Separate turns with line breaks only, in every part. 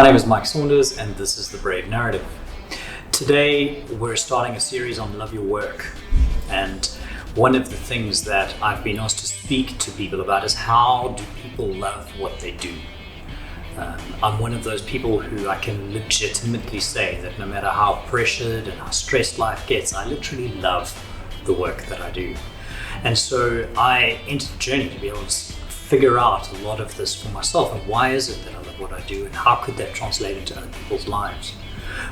My name is Mike Saunders and this is The Brave Narrative. Today we're starting a series on love your work, and one of the things that I've been asked to speak to people about is how do people love what they do. I'm one of those people who I can legitimately say that no matter how pressured and how stressed life gets, I literally love the work that I do. And so I entered a journey to be able to figure out a lot of this for myself, and why is it that I love what I do and how could that translate into other people's lives.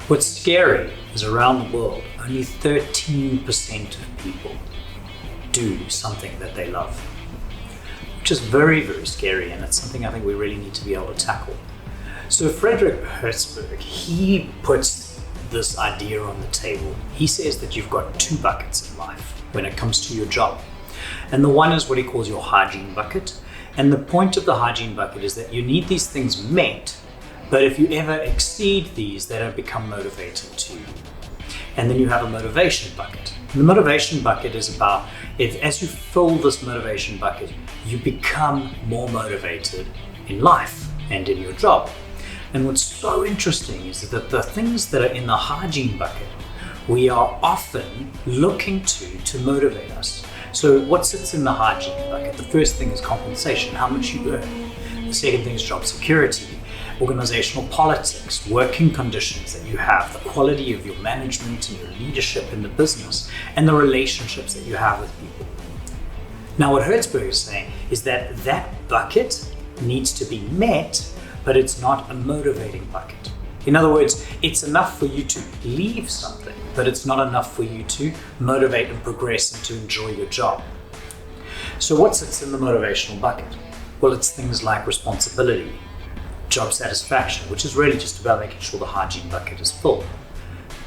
What's scary is around the world, only 13% of people do something that they love, which is very, very scary, and it's something I think we really need to be able to tackle. So Frederick Hertzberg, he puts this idea on the table. He says that you've got two buckets in life when it comes to your job. And the one is what he calls your hygiene bucket. And the point of the hygiene bucket is that you need these things met, but if you ever exceed these, they don't become motivating to you. And then you have a motivation bucket. And the motivation bucket is about, as you fill this motivation bucket, you become more motivated in life and in your job. And what's so interesting is that the things that are in the hygiene bucket, we are often looking to motivate us. So what sits in the hygiene bucket? The first thing is compensation, how much you earn. The second thing is job security, organizational politics, working conditions that you have, the quality of your management and your leadership in the business, and the relationships that you have with people. Now what Hertzberg is saying is that that bucket needs to be met, but it's not a motivating bucket. In other words, it's enough for you to leave something, but it's not enough for you to motivate and progress and to enjoy your job. So what sits in the motivational bucket? Well, it's things like responsibility, job satisfaction, which is really just about making sure the hygiene bucket is full.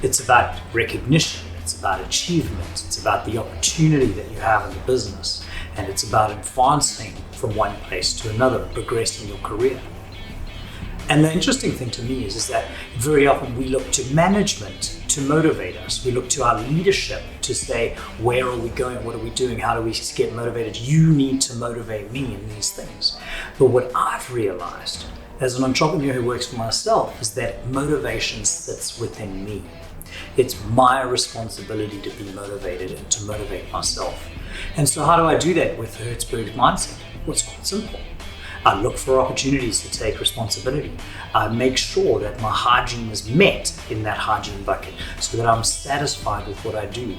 It's about recognition, it's about achievement, it's about the opportunity that you have in the business, and it's about advancing from one place to another, progressing your career. And the interesting thing to me is that very often we look to management to motivate us. We look to our leadership to say, where are we going? What are we doing? How do we get motivated? You need to motivate me in these things. But what I've realized as an entrepreneur who works for myself is that motivation sits within me. It's my responsibility to be motivated and to motivate myself. And so how do I do that with Hertzberg's mindset? Well, it's quite simple. I look for opportunities to take responsibility. I make sure that my hygiene is met in that hygiene bucket so that I'm satisfied with what I do.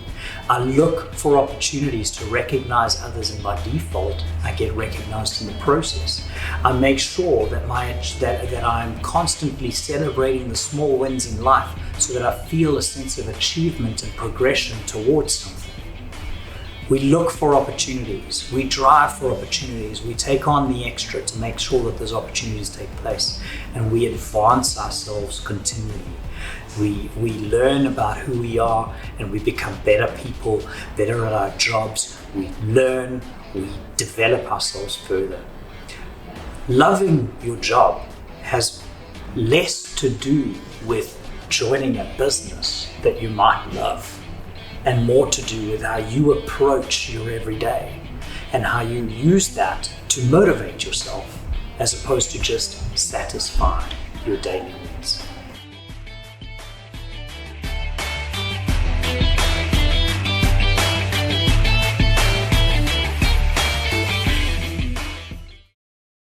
I look for opportunities to recognize others, and by default, I get recognized in the process. I make sure that I'm constantly celebrating the small wins in life so that I feel a sense of achievement and progression towards something. We look for opportunities, we drive for opportunities, we take on the extra to make sure that those opportunities take place, and we advance ourselves continually. We learn about who we are and we become better people, better at our jobs. We learn, we develop ourselves further. Loving your job has less to do with joining a business that you might love, and more to do with how you approach your everyday and how you use that to motivate yourself as opposed to just satisfy your daily needs.